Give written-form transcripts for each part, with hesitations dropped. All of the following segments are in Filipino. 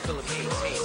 Philippine team.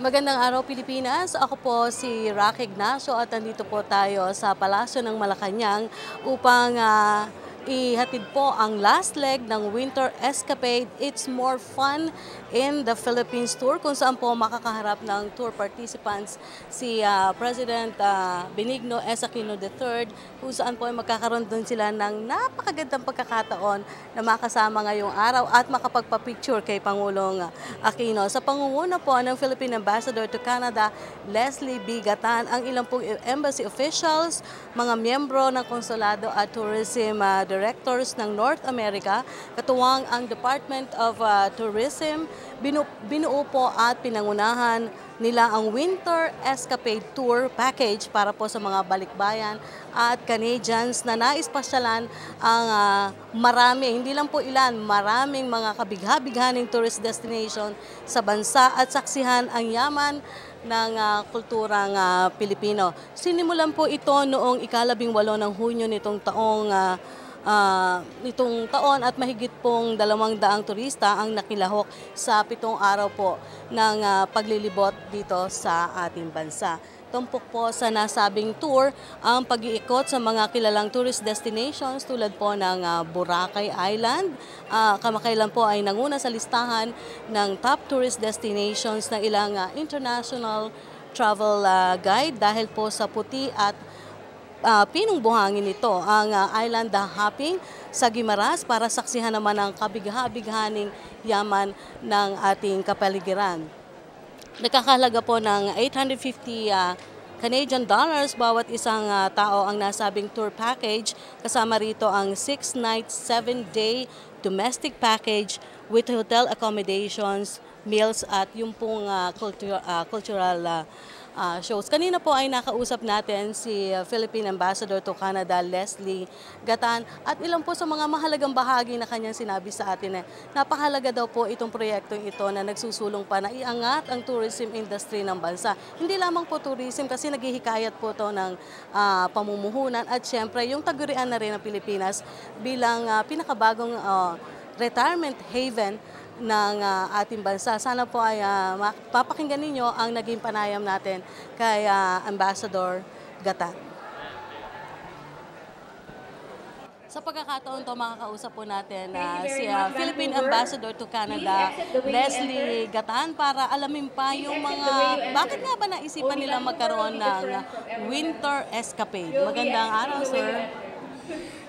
Magandang araw Pilipinas, ako po si Rocky Ignacio at nandito po tayo sa Palasyo ng Malacañang upang ihatid po ang last leg ng Winter Escapade It's More Fun in the Philippines Tour, kung saan po makakaharap ng tour participants si President Benigno S. Aquino III, kung saan po ay magkakaroon din sila ng napakagandang pagkakataon na makasama ngayong araw at makapagpa-picture kay Pangulong Aquino. Sa pangunguna po ng Philippine Ambassador to Canada, Leslie B. Gatan, ang ilang pong embassy officials, mga miyembro ng konsulado at tourism directors ng North America, katuwang ang Department of Tourism, binuo po at pinangunahan nila ang Winter Escapade Tour Package para po sa mga balikbayan at Canadians na nais pasyalan ang marami, hindi lang po ilan, maraming mga kabigha-bighaning tourist destination sa bansa at saksihan ang yaman ng kulturang Pilipino. Sinimulan po ito noong ika-18 ng Hunyo nitong taon at mahigit pong 200 turista ang nakilahok sa 7 araw po ng paglilibot dito sa ating bansa. Tumpok po sa nasabing tour ang pag-iikot sa mga kilalang tourist destinations tulad po ng Boracay Island. Kamakailan po ay nanguna sa listahan ng top tourist destinations ng ilang international travel guide dahil po sa puti at pinong buhangin nito ang island hopping sa Guimaras para saksihan naman ang kabigha-bighaning yaman ng ating kapaligiran. Nakakahalaga po ng 850 Canadian dollars bawat isang tao ang nasabing tour package, kasama rito ang 6-night, 7-day domestic package with hotel accommodations, meals at yung pong cultural shows. Kanina po ay nakausap natin si Philippine Ambassador to Canada, Leslie Gatan, at ilang po sa mga mahalagang bahagi na kanyang sinabi sa atin. Napakahalaga daw po itong proyektong ito na nagsusulong pa na iangat ang tourism industry ng bansa. Hindi lamang po tourism kasi naghihikayat po ito ng pamumuhunan at syempre yung tagurian na rin ng Pilipinas bilang pinakabagong retirement haven ng ating bansa. Sana po ay papakinggan ninyo ang naging panayam natin kay Ambassador Gatan. Sa pagkakataon to, makakausap po natin si Philippine Ambassador to Canada, Leslie Gatan, para alamin pa yung bakit nga ba naisipan nila magkaroon ng Winter Escapade. Magandang araw, sir.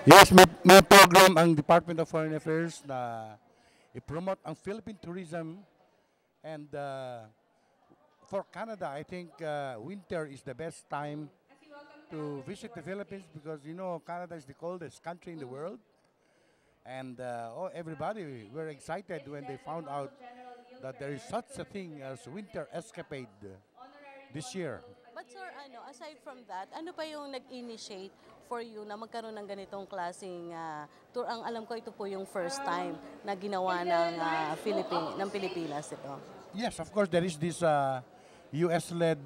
Yes, may program ang Department of Foreign Affairs na i-promote ang Philippine tourism, and for Canada, I think winter is the best time to visit the Philippines because, you know, Canada is the coldest country in the world, and everybody were excited when they found out that there is such a thing as Winter Escapade this year. But sir, aside from that, ano pa yung nag-initiate for you na magkaroon ng ganitong klaseng tour? Ang alam ko, ito po yung first time na ginawa ng Pilipinas ito. Yes, of course, there is this US-led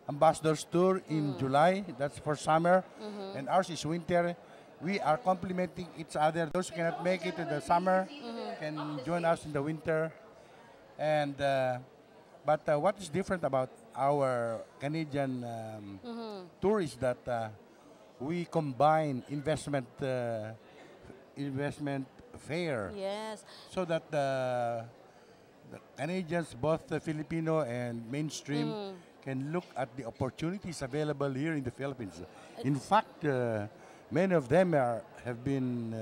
ambassadors tour in July. That's for summer, and ours is winter. We are complementing each other. Those who cannot make it in the summer can join us in the winter. And but what is different about our Canadian tour is that we combine investment fare. Yes. So that the Canadians, both the Filipino and mainstream, can look at the opportunities available here in the Philippines. In fact, many of them have been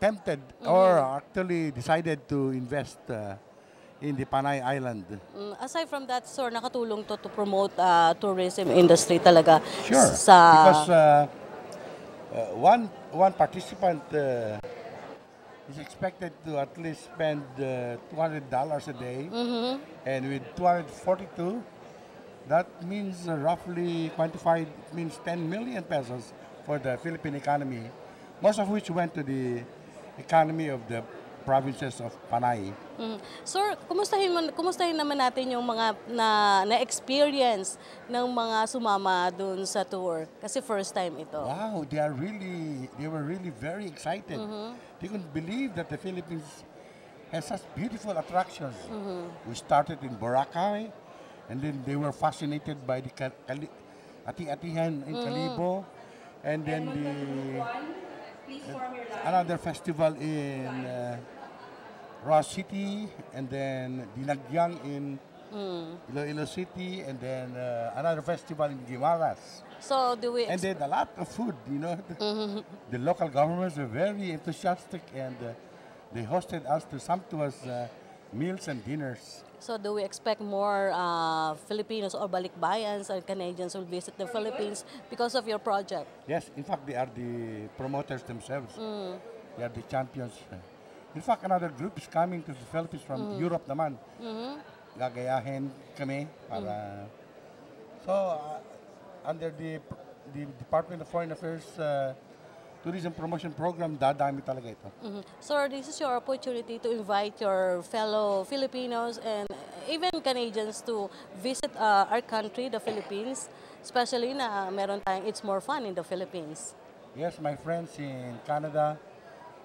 tempted or actually decided to invest in the Panay Island. Aside from that, sir, nakatulong to promote tourism industry talaga Sure, sa... because one participant is expected to at least spend $200 a day, and with 242, that means roughly quantified, it means 10 million pesos for the Philippine economy, most of which went to the economy of the provinces of Panay. Sir, kumustahin naman natin yung mga na-experience ng mga sumama dun sa tour? Kasi first time ito. Wow, they were really very excited. They couldn't believe that the Philippines has such beautiful attractions. We started in Boracay, and then they were fascinated by the Ati-Atihan in Calibo, and then another festival in Ross City, and then Dinagyang in Iloilo City, and then another festival in Guimaras. So do we... And then a lot of food, you know. The local governments were very enthusiastic, and they hosted us to sumptuous meals and dinners. So do we expect more Filipinos or balikbayans and Canadians will visit the Philippines because of your project? Yes, in fact, they are the promoters themselves. They are the champions. In fact, another group is coming to the Philippines from Europe naman. Gagayahin kami para... So, under the Department of Foreign Affairs Tourism Promotion Program, dadami talaga ito. Sir, this is your opportunity to invite your fellow Filipinos and even Canadians to visit our country, the Philippines, especially na meron tayong It's More Fun in the Philippines. Yes, my friends in Canada,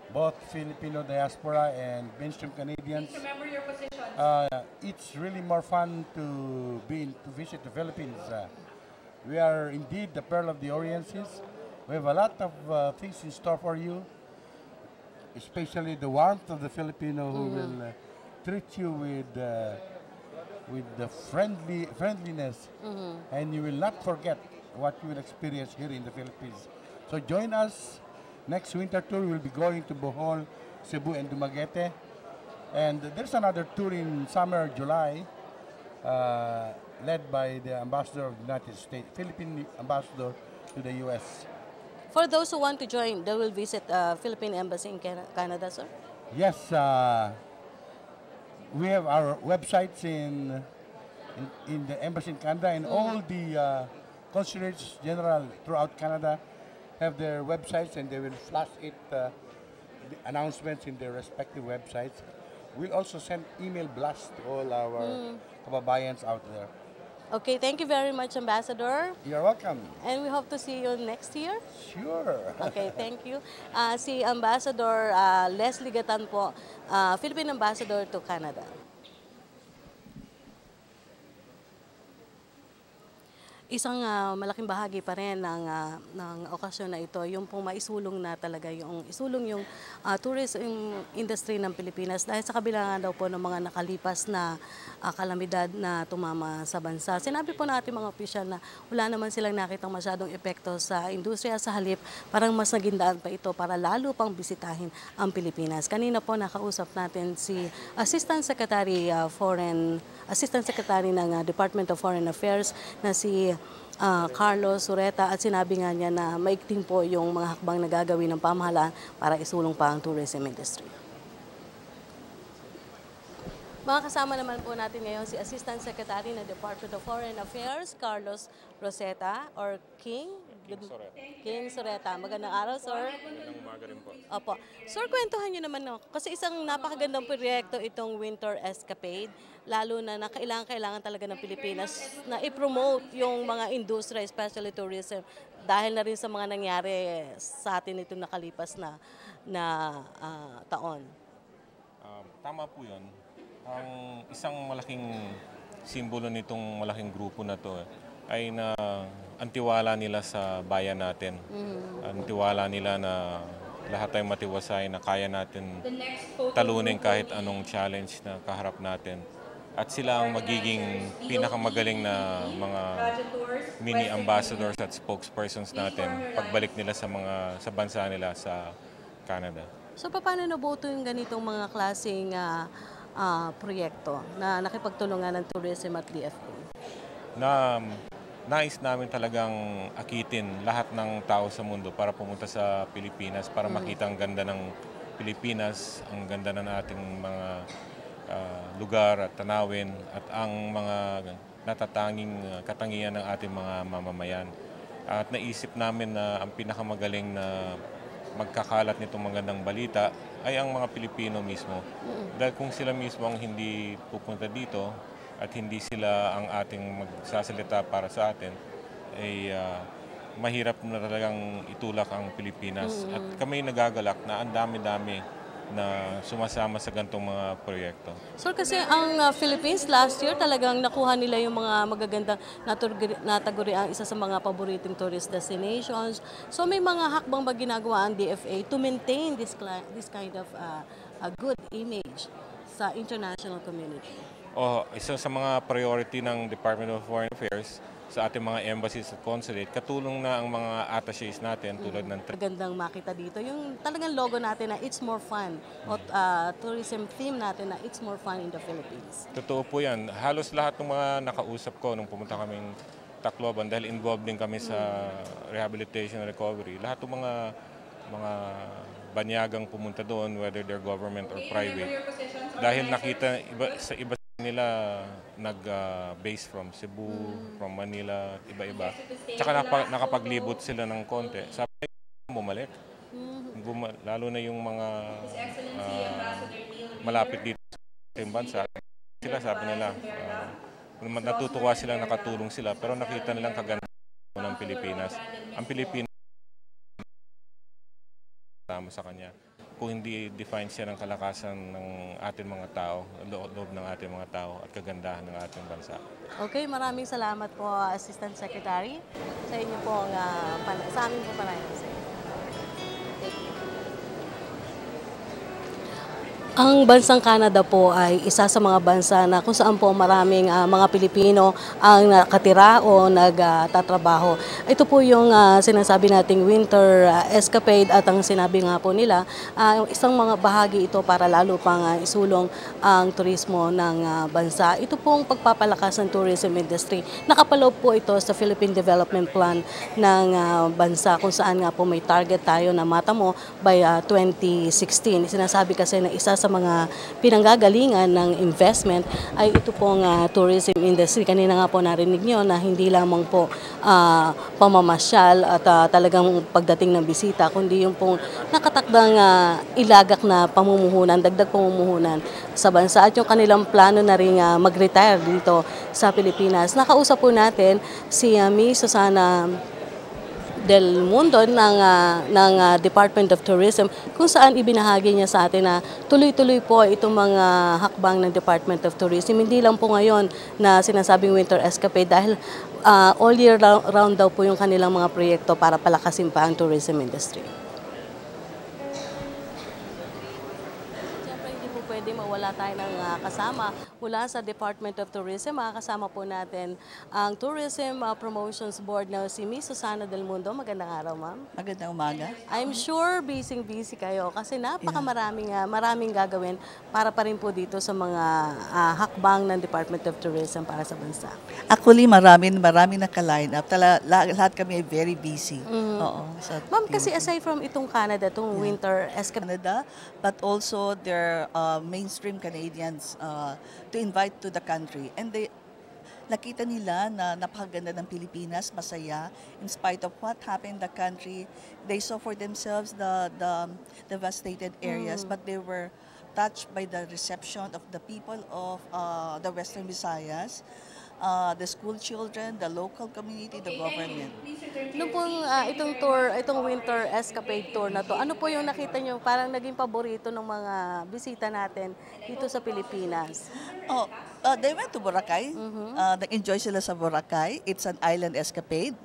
both Filipino diaspora and mainstream Canadians. It's really more fun to visit the Philippines. We are indeed the pearl of the Orient Seas. We have a lot of things in store for you, especially the warmth of the Filipino who will treat you with the friendliness, and you will not forget what you will experience here in the Philippines. So join us. Next winter tour, we'll be going to Bohol, Cebu, and Dumaguete. And there's another tour in summer, July, led by the ambassador of the United States, Philippine ambassador to the U.S. For those who want to join, they will visit Philippine Embassy in Canada, sir? Yes, we have our websites in the Embassy in Canada, and all the consulates general throughout Canada have their websites, and they will flash the announcements in their respective websites. We'll also send email blasts to all our kababayans out there. Okay, thank you very much, Ambassador. You're welcome. And we hope to see you next year. Sure. Okay, thank you. Si Ambassador Leslie Gatan po, Philippine Ambassador to Canada. Isang malaking bahagi pa rin ng okasyon na ito, yung pong maisulong na talaga, isulong yung tourism industry ng Pilipinas dahil sa kabila nga daw po ng mga nakalipas na kalamidad na tumama sa bansa. Sinabi po natin mga opisyal na wala naman silang nakitang masyadong epekto sa industriya, sa halip, parang mas naging daan pa ito para lalo pang bisitahin ang Pilipinas. Kanina po nakausap natin si Assistant Secretary ng Department of Foreign Affairs na si Carlos Sureta, at sinabi nga niya na maigting po yung mga hakbang na gagawin ng pamahalaan para isulong pa ang tourism industry. Mga kasama naman po natin ngayon si Assistant Secretary ng Department of Foreign Affairs, Carlos Roseta, or King Sureta. Magandang araw, sir. Magandang umaga rin po. Opo. Sir, kwentuhan niyo naman, no? Kasi isang napakagandang proyekto itong Winter Escapade, lalo na kailangan talaga ng Pilipinas na i-promote yung mga industriya, especially tourism, dahil na rin sa mga nangyari sa atin itong nakalipas na taon. Tama po yun. Ang isang malaking simbolo nitong malaking grupo na to ay na ang tiwala nila sa bayan natin. Ang tiwala nila na lahat ay matiwasay, na kaya natin talunin kahit anong challenge na kaharap natin. At sila ang magiging pinakamagaling na mga mini ambassadors at spokespersons natin pagbalik nila sa bansa nila sa Canada. So paano nabuto yung ganitong mga klaseng proyekto na nakipagtulungan ng tourism at DFO? Na nais namin talagang akitin lahat ng tao sa mundo para pumunta sa Pilipinas, para makita ang ganda ng Pilipinas, ang ganda ng ating mga lugar at tanawin at ang mga natatanging katangian ng ating mga mamamayan. At naisip namin na ang pinakamagaling na magkakalat nitong magandang balita ay ang mga Pilipino mismo. Dahil kung sila mismo ang hindi pupunta dito at hindi sila ang ating magsasalita para sa atin, ay mahirap na talagang itulak ang Pilipinas. At kami nagagalak na ang dami-dami na sumasama sa ganitong mga proyekto. So kasi ang Philippines last year talagang nakuha nila yung mga magagandang nataguri ang isa sa mga paboritong tourist destinations. So may mga hakbang ba ginagawa ang DFA to maintain this kind of a good image sa international community? Isa sa mga priority ng Department of Foreign Affairs sa ating mga embassies at consulate, katulong na ang mga attachés natin tulad ng... Magandang makita dito, yung talagang logo natin na It's More Fun, o tourism theme natin na It's More Fun in the Philippines. Totoo po yan. Halos lahat ng mga nakausap ko nung pumunta kaming Tacloban, dahil involved din kami sa rehabilitation and recovery, lahat ng mga banyagang pumunta doon, whether they're government or private, dahil nakita sa iba nila nag-base from Cebu, from Manila, iba-iba. Tsaka nakapaglibot sila ng konti. Sabi nila, bumalik. Lalo na yung mga malapit dito sa bansa. Sila sabi nila, natutuwa sila, nakatulong sila, pero nakita nilang kaganda ng Pilipinas. Ang Pilipinas tama sa kanya. Kung hindi define siya ng kalakasan ng ating mga tao, loob ng ating mga tao at kagandahan ng ating bansa. Okay, maraming salamat po, Assistant Secretary, sa inyo po sa amin po panayam sa inyo. Ang bansang Canada po ay isa sa mga bansa na kung saan po maraming mga Pilipino ang nakatira o nagtatrabaho. Ito po yung sinasabi nating winter escapade at ang sinabi nga po nila, isang mga bahagi ito para lalo pang isulong ang turismo ng bansa. Ito pong pagpapalakas ng tourism industry. Nakapaloob po ito sa Philippine Development Plan ng bansa kung saan nga po may target tayo na matamo by 2016. Sinasabi kasi na isa sa mga pinanggagalingan ng investment ay ito pong tourism industry. Kanina nga po narinig nyo na hindi lamang po pamamasyal at talagang pagdating ng bisita, kundi yung pong nakatakdang ilagak na pamumuhunan, dagdag pamumuhunan sa bansa at yung kanilang plano na rin mag-retire dito sa Pilipinas. Nakausap po natin si Miss Susana del Mundo ng Department of Tourism kung saan ibinahagi niya sa atin na tuloy-tuloy po itong mga hakbang ng Department of Tourism. Hindi lang po ngayon na sinasabing winter escapade dahil all year round daw po yung kanilang mga proyekto para palakasin pa ang tourism industry. Pwede mawala tayo ng kasama mula sa Department of Tourism. Makakasama po natin ang Tourism Promotions Board na si Miss Susana del Mundo. Magandang araw, ma'am. Magandang umaga. I'm sure busy kayo kasi maraming gagawin para pa rin po dito sa mga hakbang ng Department of Tourism para sa bansa. Actually, marami naka-line up. Lahat kami ay very busy. Oo. Ma'am, kasi aside from itong Canada, itong winter escapade, Canada, but also their mainstream Canadians to invite to the country. And nakita nila na napakaganda ng Pilipinas, masaya, in spite of what happened in the country. They saw for themselves the devastated areas, but they were touched by the reception of the people of the Western Visayas, the school children, the local community, the government. Nung pong itong winter escapade tour na to, ano po yung nakita nyo parang naging paborito ng mga bisita natin dito sa Pilipinas? They went to Boracay. Nag-enjoy sila sa Boracay. It's an island escapade.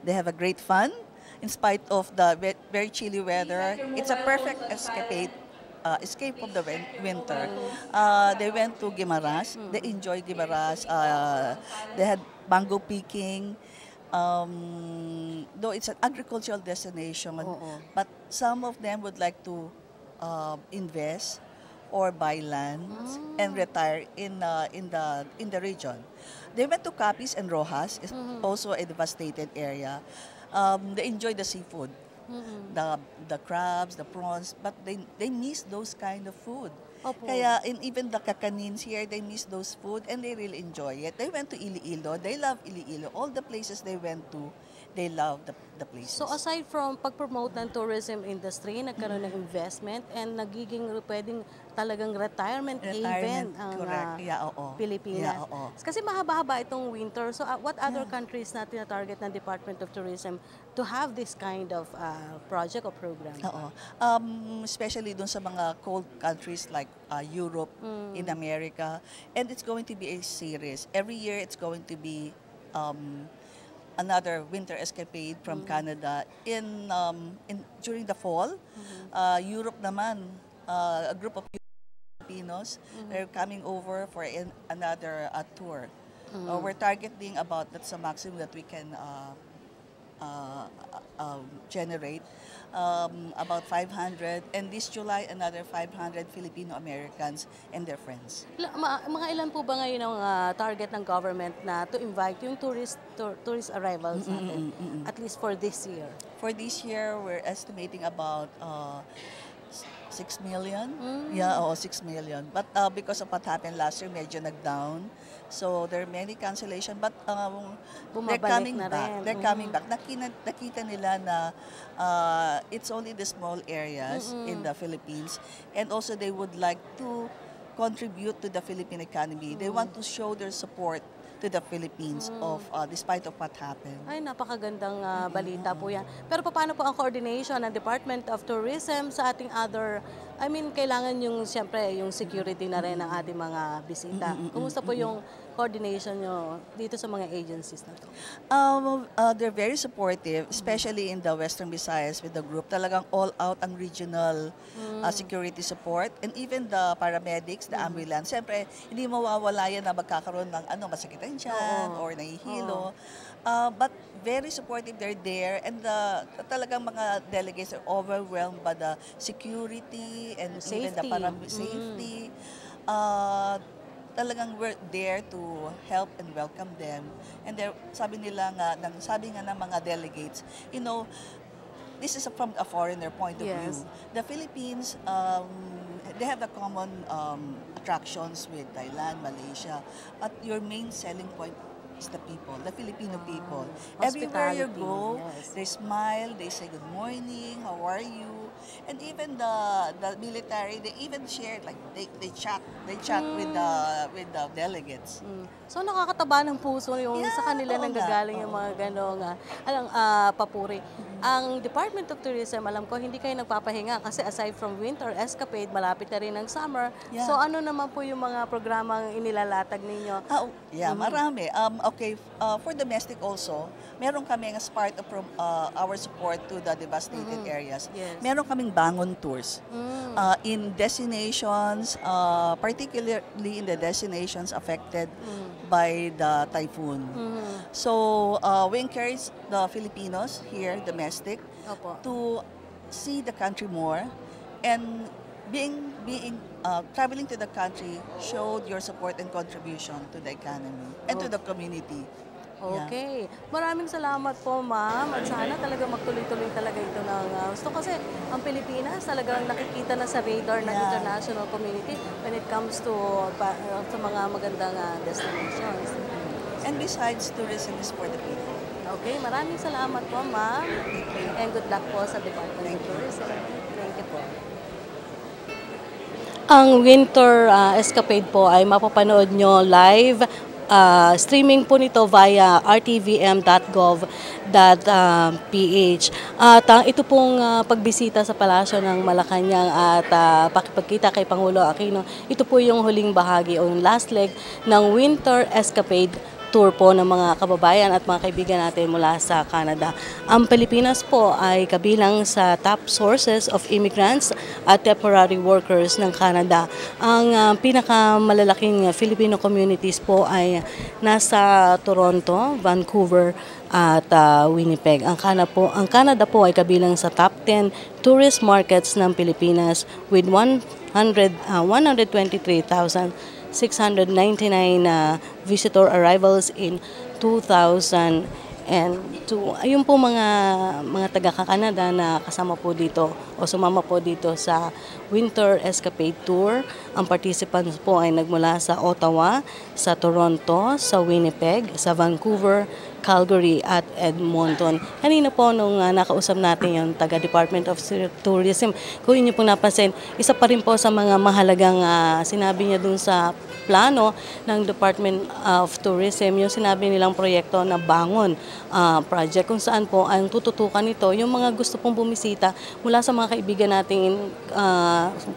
They have a great fun. In spite of the very chilly weather, it's a perfect escapade. Escape from the winter. They went to Guimaras. They enjoyed Guimaras. They had mango picking. Though it's an agricultural destination, but some of them would like to invest or buy lands and retire in the region. They went to Capiz and Rojas, is also a devastated area. They enjoy the seafood, the crabs, the prawns, but they miss those kind of food. Opo. Kaya even the kakanins here, they miss those food and they really enjoy it. They went to Iloilo. They love Iloilo. All the places they went to, they love the places. So aside from pag-promote ng tourism industry, nagkaroon ng investment and nagiging pwedeng talagang retirement haven ang correct. Yeah, oo. Pilipinas. Yeah, oo. Kasi mahaba-haba itong winter. So what other countries na tina-target ng Department of Tourism to have this kind of project or program? Oo. Especially dun sa mga cold countries like Europe, in America. And it's going to be a series. Every year it's going to be another winter escapade from Canada during the fall. Europe naman, a group of Filipinos, they're coming over for another tour. We're targeting that's the maximum that we can generate, about 500, and this July another 500 Filipino Americans and their friends. Mga ilan po ba ngayon ang target ng government na to invite yung tourist arrivals natin, at least for this year? For this year, we're estimating about 6 million. Yeah, 6 million. But because of what happened last year, medyo nag-down. So there are many cancellation, but they're coming back. They're coming back. Nakita nila na it's only the small areas in the Philippines, and also they would like to contribute to the Philippine economy. They want to show their support to the Philippines despite of what happened. Ay, napakagandang balita po yan. Pero paano po ang coordination ng Department of Tourism sa ating other, kailangan yung, siyempre, yung security na rin ng ating mga bisita. Kumusta po yung coordination nyo dito sa mga agencies na to? They're very supportive, especially in the Western Visayas with the group. Talagang all out ang regional security support, and even the paramedics, the ambulance. Siyempre, hindi mawawala yan na magkakaroon ng masakitan dyan or nahihilo. But very supportive, they're there, and talagang mga delegates are overwhelmed by the security and even the safety. Talagang we're there to help and welcome them. And sabi nga ng mga delegates, this is from a foreigner point of view. The Philippines, they have the common attractions with Thailand, Malaysia, but your main selling point is the people, the Filipino people. Everywhere you go, they smile, they say good morning, how are you? And even the military, they even share, like they chat with the delegates. So nakakataba ng puso yung sa kanila nanggagaling yung mga ganong papuri. Ang Department of Tourism, alam ko, hindi kayo nagpapahinga kasi aside from winter escapade, malapit na rin ang summer. So ano naman po yung mga programang inilalatag ninyo? Marami. Okay, for domestic also, meron kami as part of our support to the devastated areas. Meron kaming bangon tours in destinations, particularly in the destinations affected by the typhoon. So we encourage the Filipinos here, domestic, to see the country more, and traveling to the country showed your support and contribution to the economy and to the community. Okay. Maraming salamat po, ma'am. At sana talaga magtuloy-tuloy talaga ito ng gusto. Kasi ang Pilipinas talagang nakikita na sa radar ng international community when it comes to mga magandang destinations. And besides, tourism is for the people. Okay. Maraming salamat po, ma'am. And good luck po sa Department of Tourism. Thank you po. Ang winter escapade po ay mapapanood nyo live. Streaming po nito via rtvm.gov.ph. At ito pong pagbisita sa palasyo ng Malacañan at pakipagkita kay Pangulo Aquino, ito po yung huling bahagi o yung last leg ng Winter Escapade tour po ng mga kababayan at mga kaibigan natin mula sa Canada. Ang Pilipinas po ay kabilang sa top sources of immigrants at temporary workers ng Canada. Ang pinakamalalaking Filipino communities po ay nasa Toronto, Vancouver, at Winnipeg. Ang Canada po ay kabilang sa top 10 tourist markets ng Pilipinas with 123,699 visitor arrivals in 2002. Ayun po mga taga-Canada na kasama po dito o sumama po dito sa Winter Escapade Tour. Ang participants po ay nagmula sa Ottawa, sa Toronto, sa Winnipeg, sa Vancouver, Calgary at Edmonton. Kanina po nung nakausap natin yung taga-Department of Tourism, kung inyo pong napansin, isa pa rin po sa mga mahalagang sinabi niya dun sa plano ng Department of Tourism, yung sinabi nilang proyekto na Bangon project, kung saan po ang tututukan nito yung mga gusto pong bumisita mula sa mga kaibigan natin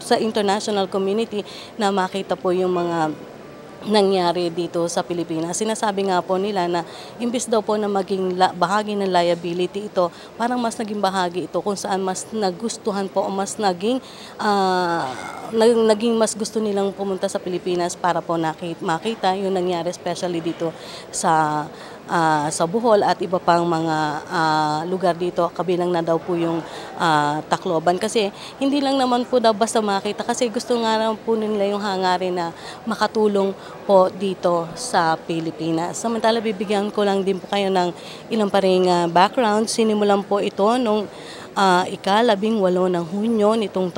sa international community na makita po yung mga nangyari dito sa Pilipinas. Sinasabi nga po nila na imbis daw po na maging bahagi ng liability ito, parang mas naging bahagi ito kung saan mas nagustuhan po o mas naging mas gusto nilang pumunta sa Pilipinas para po makita yung nangyari especially dito sa Bohol at iba pang mga lugar dito, kabilang na daw po yung Tacloban. Kasi hindi lang naman po daw basta makita, kasi gusto nga naman po nila yung hangarin na makatulong po dito sa Pilipinas. Samantala, bibigyan ko lang din po kayo ng ilang paring background. Sinimulan po ito nung ika-18 ng Hunyo nitong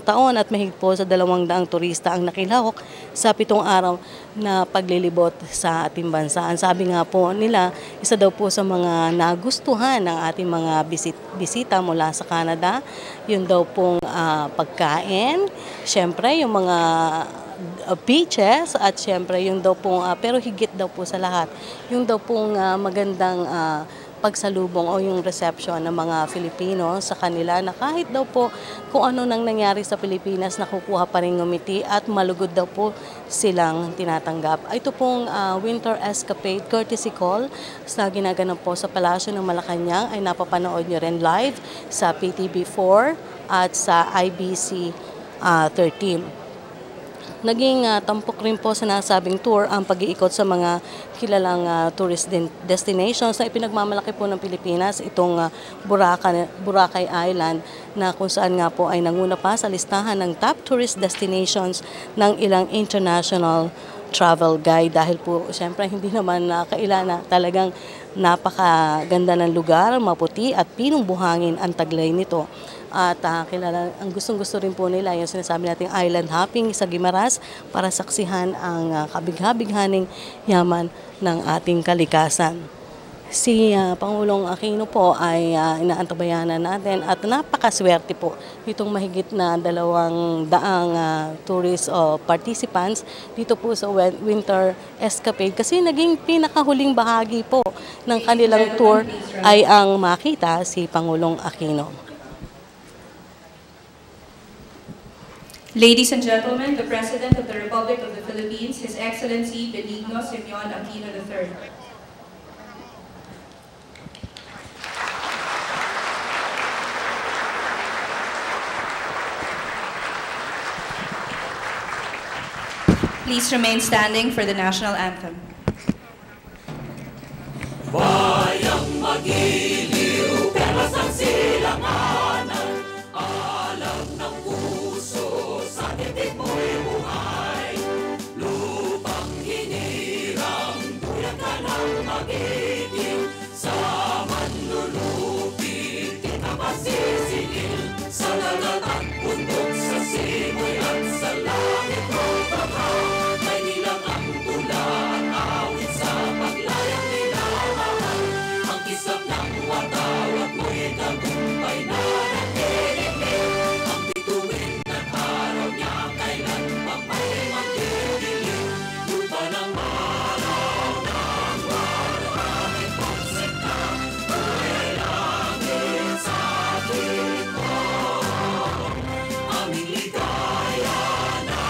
taon at mahigit po sa 200 turista ang nakilahok sa 7 araw na paglilibot sa ating bansa. Ang sabi nga po nila, isa daw po sa mga nagustuhan ng ating mga bisita mula sa Canada, yun daw pong pagkain, syempre yung mga beaches at syempre yung daw pong, pero higit daw po sa lahat, yung daw pong magandang pagsalubong o yung reception ng mga Filipino sa kanila, na kahit daw po kung ano nang nangyari sa Pilipinas, nakukuha pa rin ngumiti at malugod daw po silang tinatanggap. Ito pong Winter Escapade Courtesy Call sa ginaganap po sa Palasyo ng Malacañang ay napapanood nyo rin live sa PTV4 at sa IBC 13. Naging tampok rin po sa nasabing tour ang pag-iikot sa mga kilalang tourist destinations na ipinagmamalaki po ng Pilipinas, itong Boracay Island, na kung saan nga po ay nanguna pa sa listahan ng top tourist destinations ng ilang international travel guide, dahil po siyempre hindi naman kailangan, talagang napakaganda ng lugar, maputi at pinong buhangin ang taglay nito. At kilala, ang gustong-gusto rin po nila yung sinasabi nating island hopping sa Guimaras para saksihan ang kabig-habighaning yaman ng ating kalikasan. Si Pangulong Aquino po ay inaantabayanan natin at napakaswerte po itong mahigit na 200 tourist o participants dito po sa Winter Escapade, kasi naging pinakahuling bahagi po ng kanilang tour ay ang makita si Pangulong Aquino. Ladies and gentlemen, the President of the Republic of the Philippines, His Excellency Benigno Simeon Aquino III. Please remain standing for the national anthem. Bayang magiliw, pero sa silanganan, alam ng puso, sa titik mo'y buhay. Lupang hinirang, tuyang ka ng magiliw, sa manlulupi, di ka masisingil. Sa dagat at bundok, sa simoy at sa langit mo baha. Aming ligaya na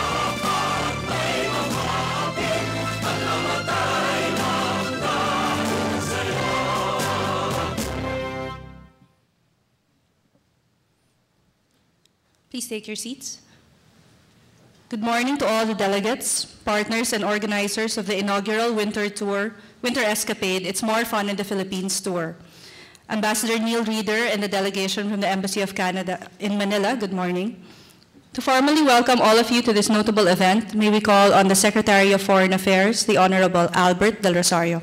Please take your seats. Good morning to all the delegates, partners, and organizers of the inaugural Winter Escapade, It's More Fun in the Philippines tour. Ambassador Neil Reeder and the delegation from the Embassy of Canada in Manila, good morning. To formally welcome all of you to this notable event, may we call on the Secretary of Foreign Affairs, the Honorable Albert Del Rosario.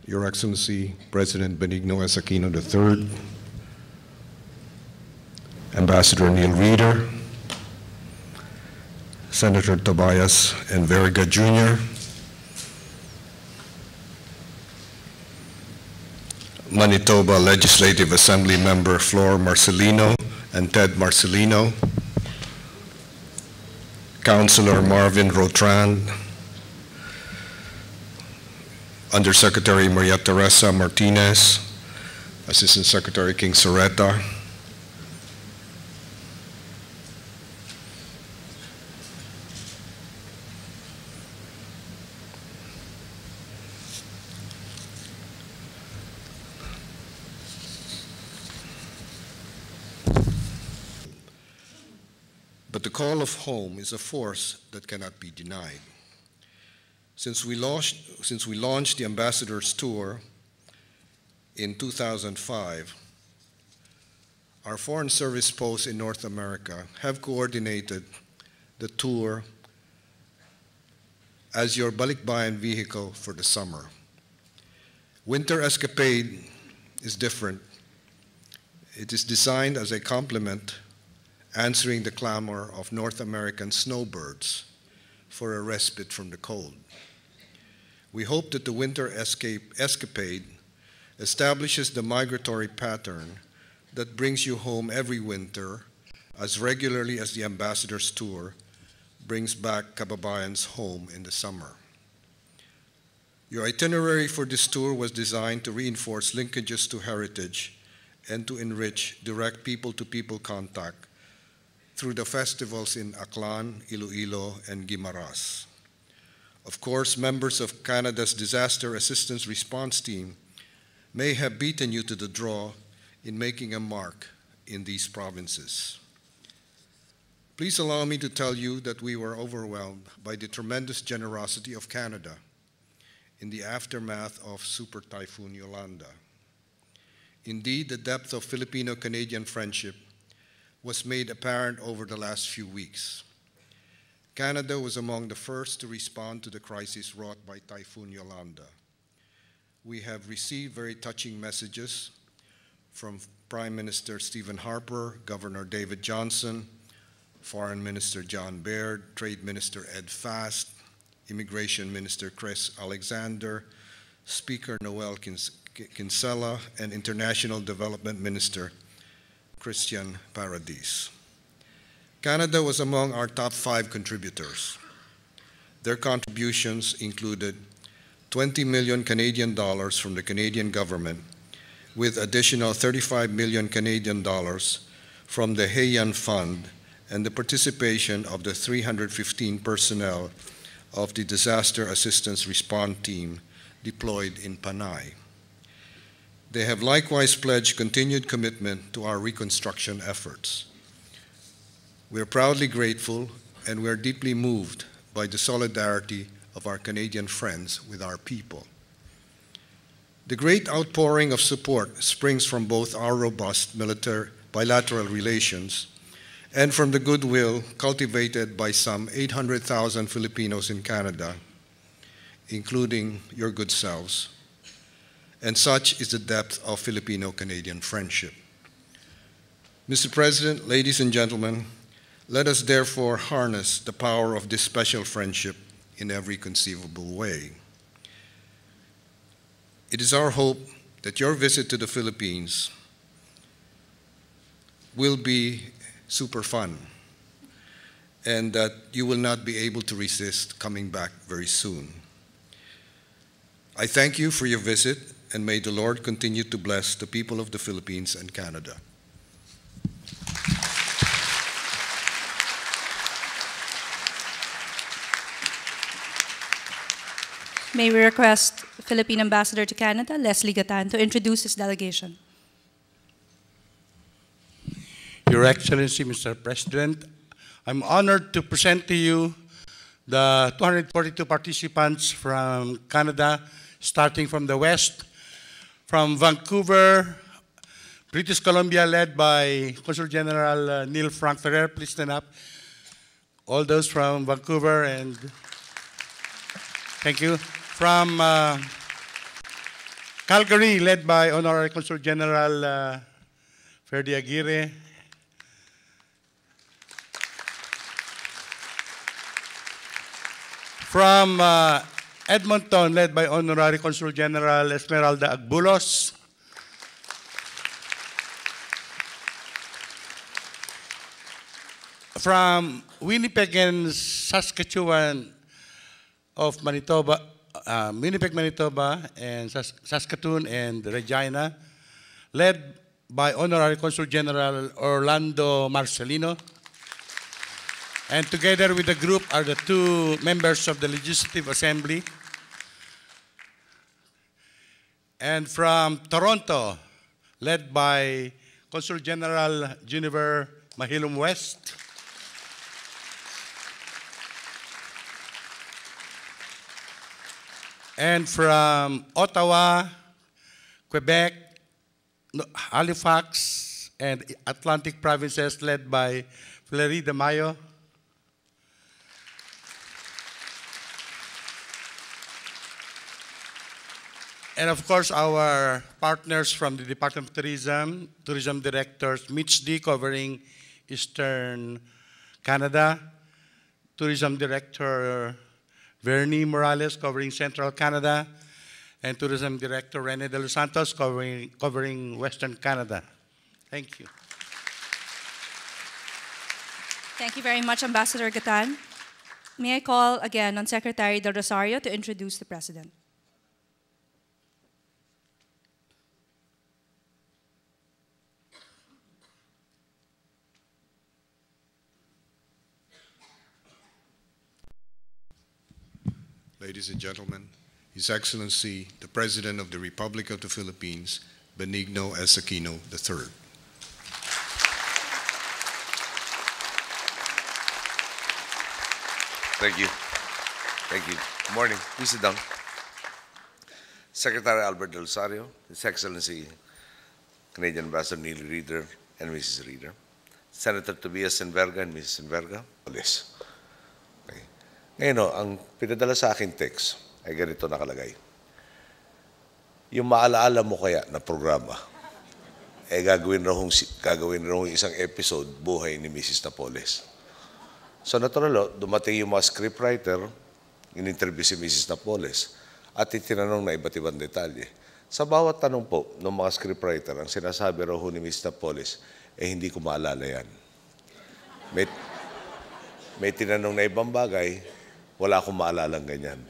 Your Excellency, President Benigno S. Aquino III, Ambassador Neil Reeder, Senator Tobias N. Verga Jr., Manitoba Legislative Assembly Member Flor Marcelino and Ted Marcelino, Councilor Marvin Rotrand, Undersecretary Maria Teresa Martinez, Assistant Secretary King Soretta, but the call of home is a force that cannot be denied. Since we launched the Ambassadors Tour in 2005, our Foreign Service posts in North America have coordinated the tour as your balikbayan vehicle for the summer. Winter Escapade is different. It is designed as a complement, answering the clamor of North American snowbirds for a respite from the cold. We hope that the Winter Escapade establishes the migratory pattern that brings you home every winter as regularly as the Ambassador's Tour brings back kababayans home in the summer. Your itinerary for this tour was designed to reinforce linkages to heritage and to enrich direct people-to-people contact through the festivals in Aklan, Iloilo, and Guimaras. Of course, members of Canada's Disaster Assistance Response Team may have beaten you to the draw in making a mark in these provinces. Please allow me to tell you that we were overwhelmed by the tremendous generosity of Canada in the aftermath of Super Typhoon Yolanda. Indeed, the depth of Filipino-Canadian friendship was made apparent over the last few weeks. Canada was among the first to respond to the crisis wrought by Typhoon Yolanda. We have received very touching messages from Prime Minister Stephen Harper, Governor David Johnson, Foreign Minister John Baird, Trade Minister Ed Fast, Immigration Minister Chris Alexander, Speaker Noel Kinsella, and International Development Minister Christian Paradis. Canada was among our top 5 contributors. Their contributions included 20 million Canadian dollars from the Canadian government, with additional 35 million Canadian dollars from the Heian Fund and the participation of the 315 personnel of the Disaster Assistance Response Team deployed in Panay. They have likewise pledged continued commitment to our reconstruction efforts. We are proudly grateful and we are deeply moved by the solidarity of our Canadian friends with our people. The great outpouring of support springs from both our robust bilateral relations and from the goodwill cultivated by some 800,000 Filipinos in Canada, including your good selves. And such is the depth of Filipino-Canadian friendship. Mr. President, ladies and gentlemen, let us therefore harness the power of this special friendship in every conceivable way. It is our hope that your visit to the Philippines will be super fun, and that you will not be able to resist coming back very soon. I thank you for your visit, and may the Lord continue to bless the people of the Philippines and Canada. May we request Philippine Ambassador to Canada, Leslie Gatan, to introduce his delegation. Your Excellency, Mr. President, I'm honored to present to you the 242 participants from Canada, starting from the west, from Vancouver, British Columbia, led by Consul General Neil Frank Ferrer. Please stand up. All those from Vancouver, and thank you. From Calgary, led by Honorary Consul General Ferdi Aguirre. From Edmonton, led by Honorary Consul General Esmeralda Agbulos. From Winnipeg and Saskatchewan of Manitoba, Winnipeg, Manitoba, and Saskatoon and Regina, led by Honorary Consul General Orlando Marcelino. And together with the group are the two members of the Legislative Assembly. And from Toronto, led by Consul General Juniver Mahilum West. And from Ottawa, Quebec, Halifax, and Atlantic provinces, led by Fleury de Mayo. And of course, our partners from the Department of Tourism Directors, Mitch D, covering Eastern Canada, Tourism Director Vernie Morales, covering Central Canada, and Tourism Director Rene de los Santos, covering Western Canada. Thank you. Thank you very much, Ambassador Gatan. May I call again on Secretary Del Rosario to introduce the President. Ladies and gentlemen, His Excellency, the President of the Republic of the Philippines, Benigno S. Aquino III. Thank you. Thank you. Good morning. Please sit down. Secretary Albert Del Rosario, His Excellency, Canadian Ambassador Neil Reeder and Mrs. Reeder, Senator Tobias Enverga and Mrs. Enverga, police. Okay. Ngayon, ang pinadala sa akin text ay ganito nakalagay. Yung maalaala mo kaya na programa, eh gagawin raw isang episode, buhay ni Mrs. Napoles. So natural, dumating yung mga scriptwriter, in-interview si Mrs. Napoles, at itinanong na iba't ibang detalye. Sa bawat tanong po ng mga scriptwriter, ang sinasabi raw ni Mrs. Napoles, eh hindi ko maalala yan. May tinanong na ibang bagay, wala akong maalalang ganyan.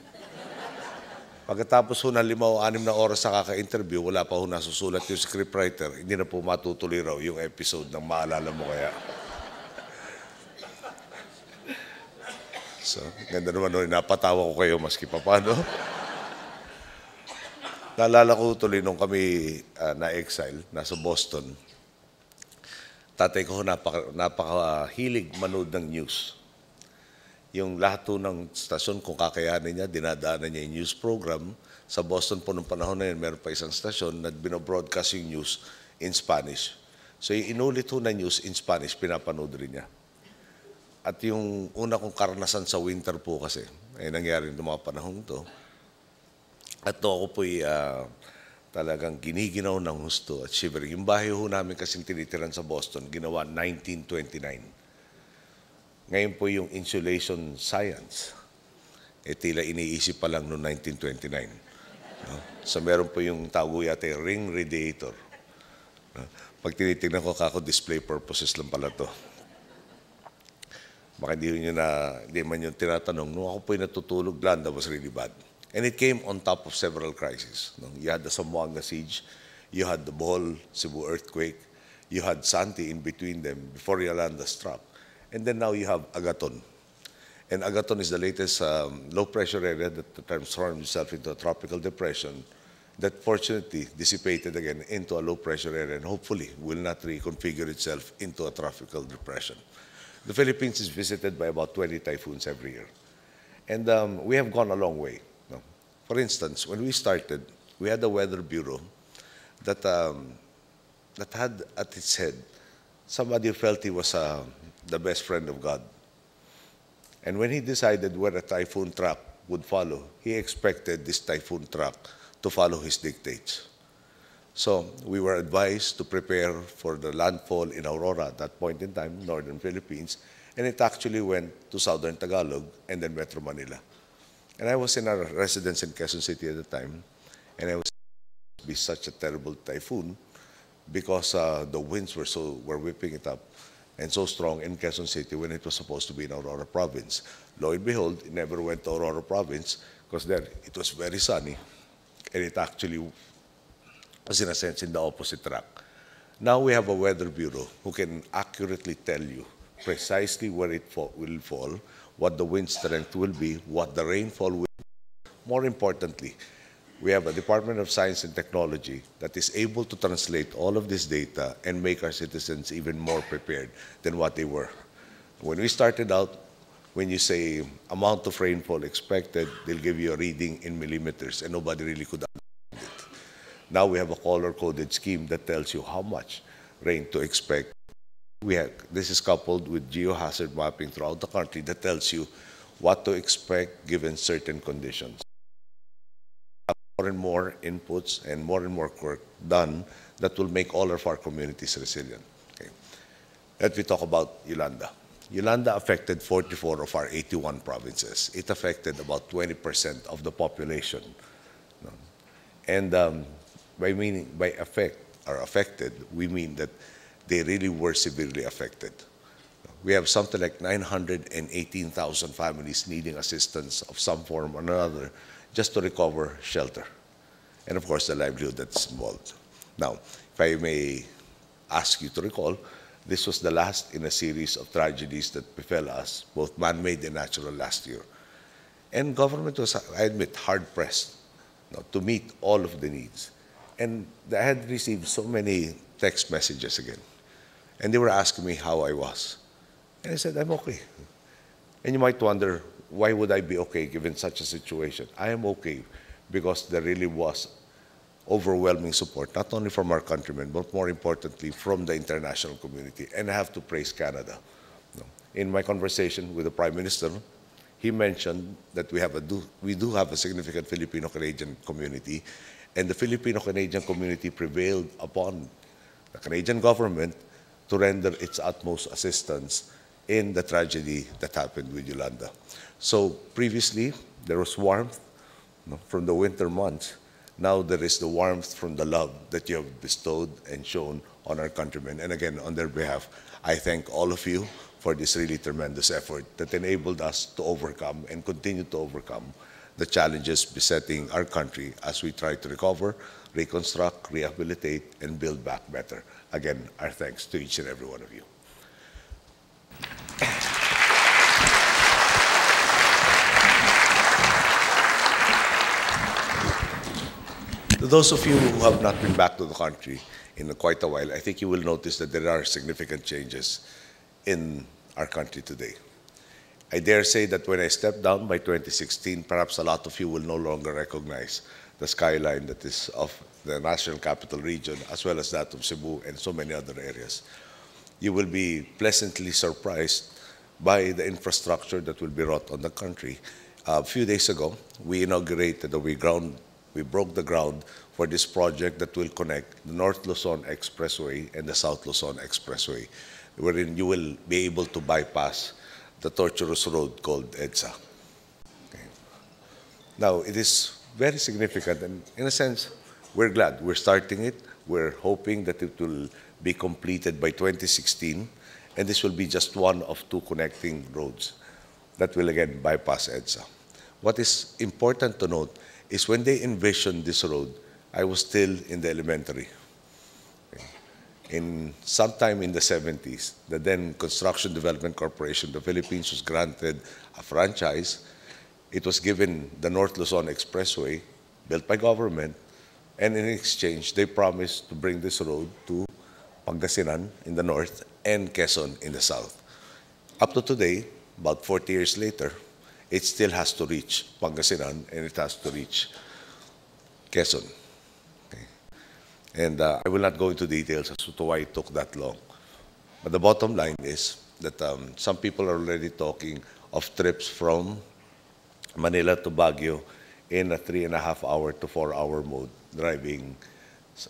Pagkatapos ho ng 5 o 6 na oras sa kaka-interview, wala pa ho nasusulat yung scriptwriter, hindi na po matutuloy raw yung episode ng maalala mo kaya. So, ganda naman nun, napatawa ko kayo maski pa paano. Naalala ko tuloy nung kami na-exile, nasa Boston. Tatay ko napakahilig manood ng news. Yung lahat po ng stasyon, kung kakayanin niya, dinadaanan niya yung news program. Sa Boston po nung panahon na yun, meron pa isang stasyon na binobroadcast yung news in Spanish. So yung inulit po na news in Spanish, pinapanood rin niya. At yung una kong karanasan sa winter po kasi, ay nangyari ng mga panahon to. At to ako po'y talagang giniginaw ng husto at shivering. Yung bahay ho namin kasing tinitiran sa Boston, ginawa 1929. Ngayon po yung insulation science, eh tila iniisip pa lang noong 1929. No? So meron po yung tawag yata yung ring radiator. No? Pag tinitignan ko, kako display purposes lang pala to. Baka hindi man yung tinatanong. Nung ako po'y natutulog, Landa was really bad. And it came on top of several crises. No? You had the Zamboanga siege, you had the Bohol, Cebu earthquake, you had Santi in between them before Yolanda struck. And then now you have Agaton. And Agaton is the latest low-pressure area that transformed itself into a tropical depression that fortunately dissipated again into a low-pressure area and hopefully will not reconfigure itself into a tropical depression. The Philippines is visited by about 20 typhoons every year. And we have gone a long way. No? For instance, when we started, we had a weather bureau that, that had at its head somebody who felt he was the best friend of God. And when he decided where a typhoon track would follow, he expected this typhoon track to follow his dictates. So we were advised to prepare for the landfall in Aurora at that point in time, northern Philippines, and it actually went to southern Tagalog and then Metro Manila. And I was in our residence in Quezon City at the time, and I was be such a terrible typhoon because the winds were whipping it up and so strong in Quezon City when it was supposed to be in Aurora Province. Lo and behold, it never went to Aurora Province because there it was very sunny, and it actually was in a sense in the opposite track. Now we have a weather bureau who can accurately tell you precisely where it will fall, what the wind strength will be, what the rainfall will be. More importantly, we have a Department of Science and Technology that is able to translate all of this data and make our citizens even more prepared than what they were. When we started out, when you say amount of rainfall expected, they'll give you a reading in millimeters, and nobody really could understand it. Now we have a color-coded scheme that tells you how much rain to expect. This is coupled with geohazard mapping throughout the country that tells you what to expect given certain conditions. More and more inputs and more work done that will make all of our communities resilient. Okay. Let me talk about Yolanda. Yolanda affected 44 of our 81 provinces. It affected about 20% of the population. No? And by affected, we mean that they really were severely affected. We have something like 918,000 families needing assistance of some form or another just to recover shelter. And of course, the livelihood that's involved. Now, if I may ask you to recall, this was the last in a series of tragedies that befell us, both man-made and natural, last year. And government was, I admit, hard-pressed to meet all of the needs. And I had received so many text messages again. And they were asking me how I was. And I said, I'm okay. And you might wonder, why would I be okay given such a situation? I am okay because there really was overwhelming support, not only from our countrymen, but more importantly, from the international community. And I have to praise Canada. In my conversation with the Prime Minister, he mentioned that we do have a significant Filipino-Canadian community, and the Filipino-Canadian community prevailed upon the Canadian government to render its utmost assistance in the tragedy that happened with Yolanda. So previously, there was warmth from the winter months. Now there is the warmth from the love that you have bestowed and shown on our countrymen. And again, on their behalf, I thank all of you for this really tremendous effort that enabled us to overcome and continue to overcome the challenges besetting our country as we try to recover, reconstruct, rehabilitate, and build back better. Again, our thanks to each and every one of you. To those of you who have not been back to the country in quite a while, I think you will notice that there are significant changes in our country today. I dare say that when I stepped down by 2016, perhaps a lot of you will no longer recognize the skyline that is of the National Capital Region, as well as that of Cebu and so many other areas. You will be pleasantly surprised by the infrastructure that will be wrought on the country. A few days ago, we inaugurated, or we broke the ground for this project that will connect the North Luzon Expressway and the South Luzon Expressway, wherein you will be able to bypass the tortuous road called EDSA. Okay. Now, it is very significant, and in a sense, we're glad. We're starting it. We're hoping that it will be completed by 2016, And this will be just one of two connecting roads that will again bypass EDSA. What is important to note is when they envisioned this road, I was still in the elementary. Sometime in the 70s, the then Construction Development Corporation of the Philippines was granted a franchise. It was given the North Luzon Expressway, built by government, and in exchange, they promised to bring this road to Pangasinan in the north and Quezon in the south. Up to today, about 40 years later, it still has to reach Pangasinan and it has to reach Quezon. And I will not go into details as to why it took that long. But the bottom line is that some people are already talking of trips from Manila to Baguio in a 3.5-hour to 4-hour mode, driving,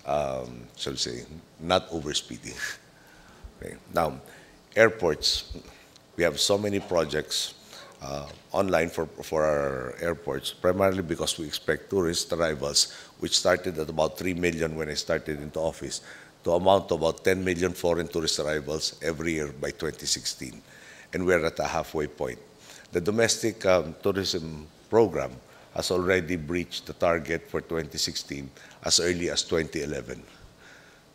shall we say, not overspeeding. Okay. Now, airports, we have so many projects online for our airports, primarily because we expect tourist arrivals, which started at about 3 million when I started into office, to amount to about 10 million foreign tourist arrivals every year by 2016. And we're at a halfway point. The domestic tourism program has already breached the target for 2016 as early as 2011.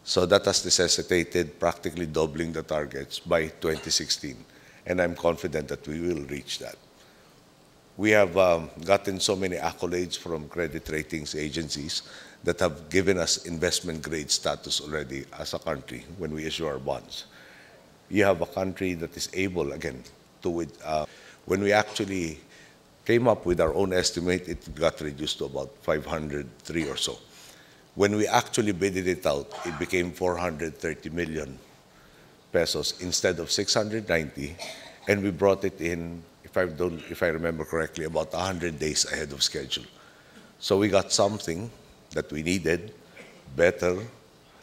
So that has necessitated practically doubling the targets by 2016. And I'm confident that we will reach that. We have gotten so many accolades from credit ratings agencies that have given us investment grade status already as a country when we issue our bonds. You have a country that is able, again, to, when we actually came up with our own estimate, it got reduced to about 503 or so. When we actually bidded it out, it became 430 million pesos instead of 690, and we brought it in, if I remember correctly, about 100 days ahead of schedule. So we got something that we needed, better,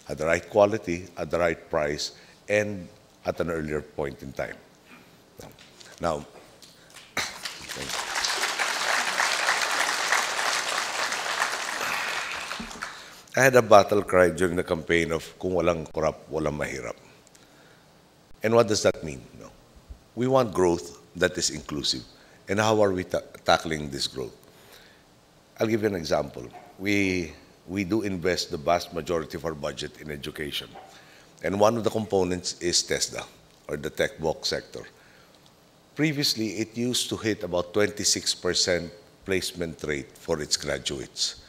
at the right quality, at the right price, and at an earlier point in time. Now, I had a battle cry during the campaign of kung walang korap, walang mahirap. And what does that mean? No. We want growth that is inclusive. And how are we tackling this growth? I'll give you an example. We do invest the vast majority of our budget in education. And one of the components is TESDA, or the tech box sector. Previously, it used to hit about 26% placement rate for its graduates.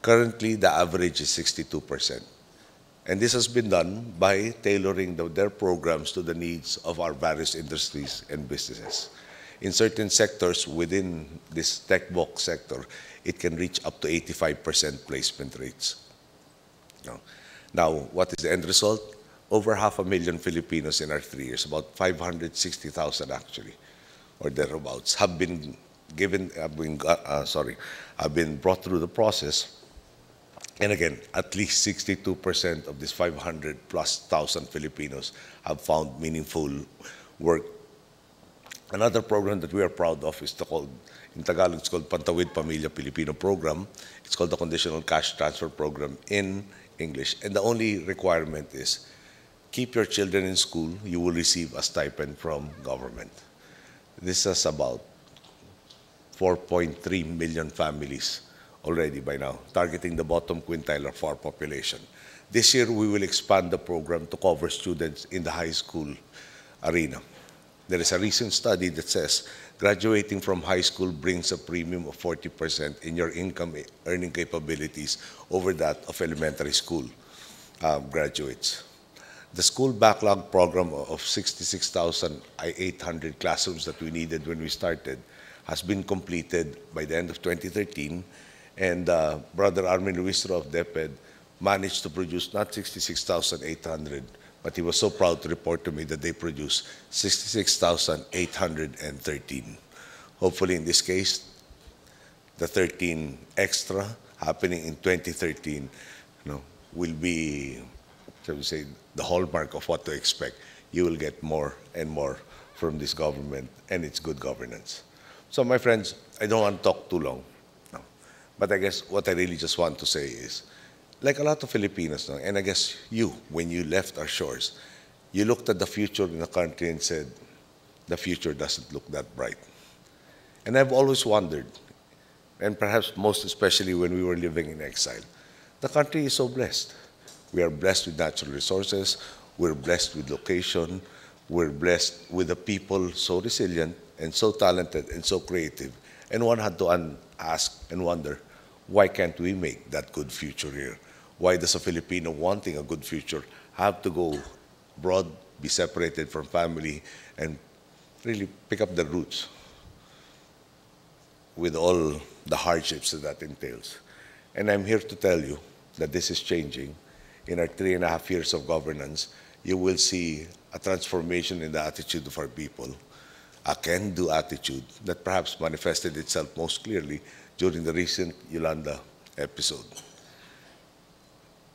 Currently, the average is 62%. And this has been done by tailoring their programs to the needs of our various industries and businesses. In certain sectors within this tech box sector, it can reach up to 85% placement rates. Now, what is the end result? Over 500,000 Filipinos in our 3 years, about 560,000 actually, or thereabouts, have been brought through the process. And again, at least 62% of these 500,000+ Filipinos have found meaningful work. Another program that we are proud of is in Tagalog, it's called Pantawid Pamilya Pilipino Program. It's called the Conditional Cash Transfer Program in English. And the only requirement is, keep your children in school, you will receive a stipend from government. This is about 4.3 million families already by now, targeting the bottom quintile of our population. This year, we will expand the program to cover students in the high school arena. There is a recent study that says graduating from high school brings a premium of 40% in your income earning capabilities over that of elementary school graduates. The school backlog program of 66,800 classrooms that we needed when we started has been completed by the end of 2013. And Brother Armin Luistro of DepEd managed to produce not 66,800, but he was so proud to report to me that they produced 66,813. Hopefully, in this case, the 13 extra happening in 2013, will be, shall we say, the hallmark of what to expect. You will get more and more from this government and its good governance. So, my friends, I don't want to talk too long. But I guess what I really just want to say is, like a lot of Filipinos, and I guess you, when you left our shores, you looked at the future in the country and said, the future doesn't look that bright. And I've always wondered, and perhaps most especially when we were living in exile, the country is so blessed. We are blessed with natural resources, we're blessed with location, we're blessed with the people so resilient and so talented and so creative. And one had to ask and wonder, why can't we make that good future here? Why does a Filipino wanting a good future have to go abroad, be separated from family, and really pick up the roots with all the hardships that entails? And I'm here to tell you that this is changing. In our 3.5 years of governance, you will see a transformation in the attitude of our people, a can-do attitude that perhaps manifested itself most clearly during the recent Yolanda episode.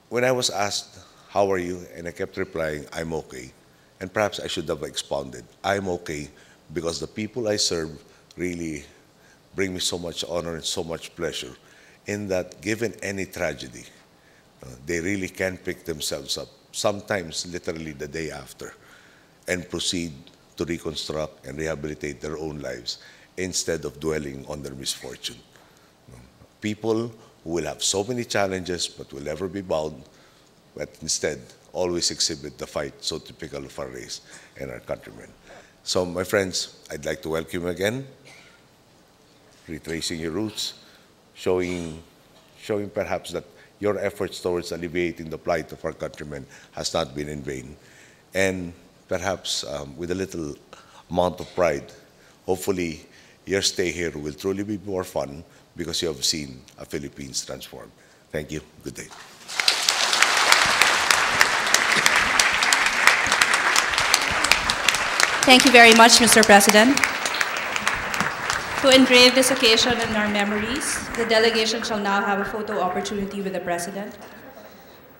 When I was asked, how are you? And I kept replying, I'm okay. And perhaps I should have expounded, I'm okay because the people I serve really bring me so much honor and so much pleasure in that given any tragedy, they really can pick themselves up, sometimes literally the day after, and proceed to reconstruct and rehabilitate their own lives instead of dwelling on their misfortune. People who will have so many challenges but will never be bound, but instead always exhibit the fight so typical of our race and our countrymen. So my friends, I'd like to welcome you again, retracing your roots, showing perhaps that your efforts towards alleviating the plight of our countrymen has not been in vain. And perhaps with a little amount of pride, hopefully your stay here will truly be more fun because you have seen a Philippines transform. Thank you. Good day. Thank you very much, Mr. President. To engrave this occasion in our memories, the delegation shall now have a photo opportunity with the President.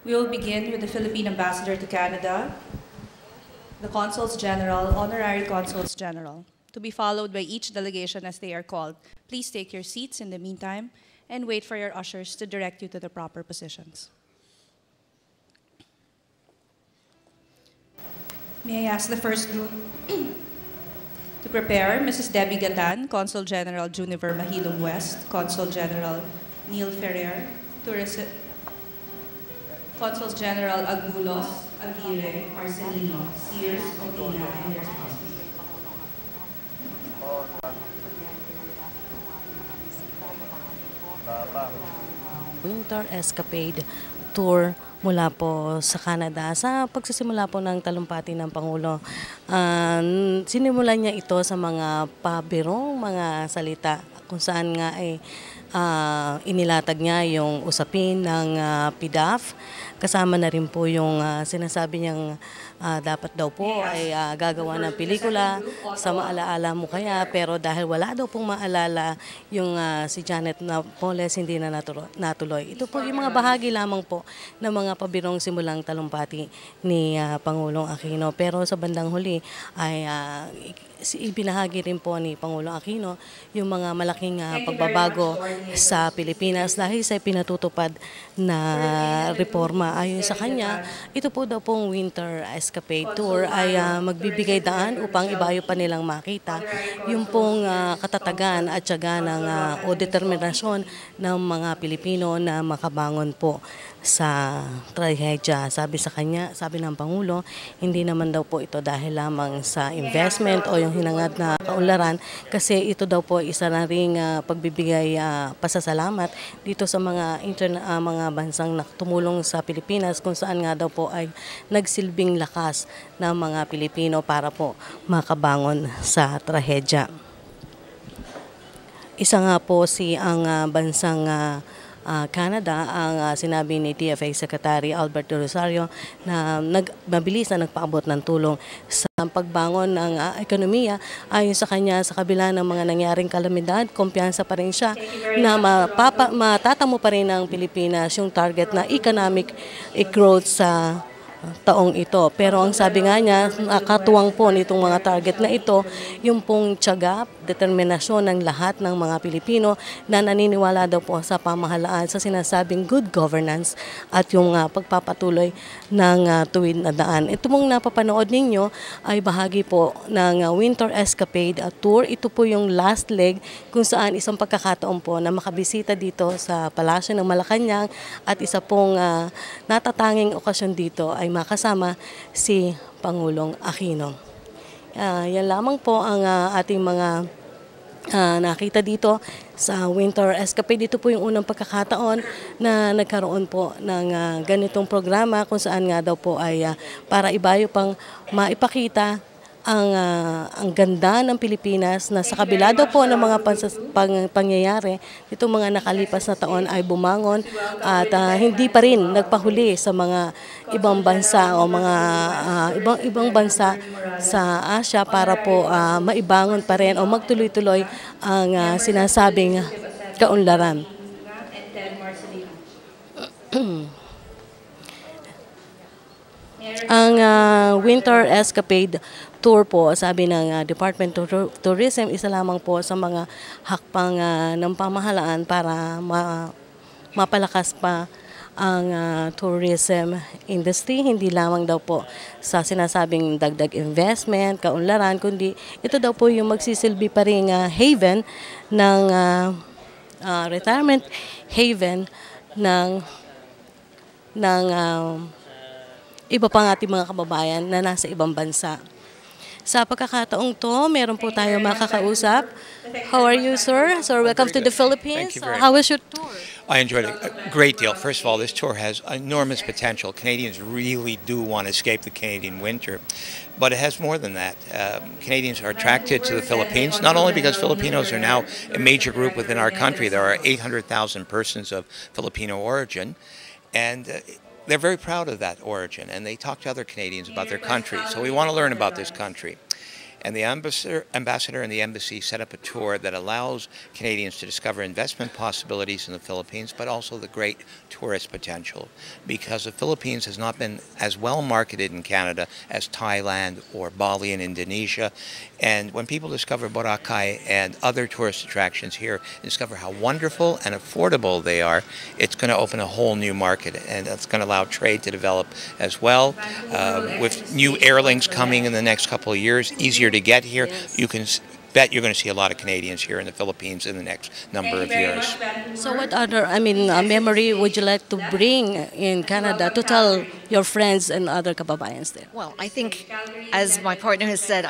We will begin with the Philippine Ambassador to Canada, the Consuls General, Honorary Consuls General, to be followed by each delegation as they are called. Please take your seats in the meantime and wait for your ushers to direct you to the proper positions. May I ask the first group to prepare Mrs. Debbie Gatan, Consul General Juniper Mahilong West, Consul General Neil Ferrer, Consuls General Agulos, Aguirre, Marcelino, Sears, Odina, and their spouses. Winter Escapade Tour mula po sa Canada. Sa pagsisimula po ng talumpati ng Pangulo, sinimulan niya ito sa mga pabirong mga salita kung saan nga ay inilatag niya yung usapin ng PDAF. Kasama na rin po yung sinasabi niyang dapat daw po ay gagawa ng pelikula sa Maalaala Mo Kaya, pero dahil wala daw pong maalala yung si Janet Napoles, hindi na natuloy. Ito po yung mga bahagi lamang po ng mga pabirong simulang talumpati ni Pangulong Aquino. Pero sa bandang huli ay ibinahagi rin po ni Pangulong Aquino yung mga malaking pagbabago sa Pilipinas dahil sa pinatutupad na reforma. Ayon sa kanya, ito po daw pong Winter Escapade Tour ay magbibigay daan upang ibayo pa nilang makita yung pong katatagan at tiyaga o determinasyon ng mga Pilipino na makabangon po sa trahedya. Sabi sa kanya, sabi ng Pangulo, hindi naman daw po ito dahil lamang sa investment o yung hinangad na kaunlaran, kasi ito daw po isa na ring pagbibigay pasasalamat dito sa mga mga bansang tumulong sa Pilipinas, kung saan nga daw po ay nagsilbing lakas ng mga Pilipino para po makabangon sa trahedya. Isa nga po ang bansang Canada, ang sinabi ni TFA Secretary Albert de Rosario na mabilis na nagpaabot ng tulong sa pagbangon ng ekonomiya. Ayon sa kanya, sa kabila ng mga nangyaring kalamidad, kumpiyansa pa rin siya na matatamo pa rin ng Pilipinas yung target na economic growth sa taong ito. Pero ang sabi nga niya, nakatuwang po nitong mga target na ito, yung pong tiyaga, determinasyon ng lahat ng mga Pilipino na naniniwala daw po sa pamahalaan, sa sinasabing good governance at yung pagpapatuloy ng tuwid na daan. Ito mong napapanood ninyo ay bahagi po ng Winter Escapade Tour. Ito po yung last leg kung saan isang pagkakataon po na makabisita dito sa Palasyo ng Malacañan at isa pong natatanging okasyon dito ay makasama si Pangulong Aquino. Yan lamang po ang ating mga nakita dito sa Winter Escapade. Ito po yung unang pagkakataon na nagkaroon po ng ganitong programa kung saan nga daw po ay para ibayo pang maipakita ang ganda ng Pilipinas na sa kabila daw po ng mga pangyayari itong mga nakalipas na taon ay bumangon at hindi pa rin nagpahuli sa mga ibang bansa o mga ibang bansa sa Asia para po maibangon pa rin o magtuloy-tuloy ang sinasabing kaunlaran. Ang Winter Escapade Tour po, sabi ng Department of Tourism, isa lamang po sa mga hakbang ng pamahalaan para mapalakas pa ang tourism industry, hindi lamang daw po sa sinasabing dagdag investment, kaunlaran, kundi ito daw po yung magsisilbi pa rin haven ng retirement haven ng iba pang ating mga kababayan na nasa ibang bansa. Sa pagkakataong to, meron po tayo makakausap. How are you, sir? Sir, welcome to the Philippines. Thank you very How was your tour? I enjoyed it a great deal. First of all, this tour has enormous potential. Canadians really do want to escape the Canadian winter. But it has more than that. Canadians are attracted to the Philippines, not only because Filipinos are now a major group within our country. There are 800,000 persons of Filipino origin, and they're very proud of that origin, and they talk to other Canadians about their country. So we want to learn about this country. And the ambassador and the embassy set up a tour that allows Canadians to discover investment possibilities in the Philippines, but also the great tourist potential, because the Philippines has not been as well marketed in Canada as Thailand or Bali in Indonesia. And when people discover Boracay and other tourist attractions here, discover how wonderful and affordable they are, it's going to open a whole new market, and it's going to allow trade to develop as well. With new airlinks coming in the next couple of years, easier to get here, you can bet you're going to see a lot of Canadians here in the Philippines in the next number of years. So what other, memory would you like to bring in Canada to tell your friends and other kababayans there? Well, I think, as my partner has said,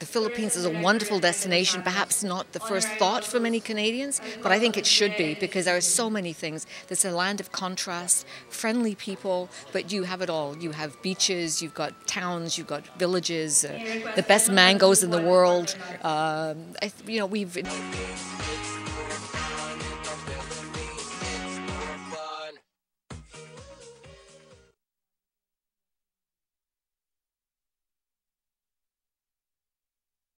the Philippines is a wonderful destination, perhaps not the first thought for many Canadians, but I think it should be, because there are so many things. There's a land of contrast, friendly people, but you have it all. You have beaches, you've got towns, you've got villages, the best mangoes in the world. We've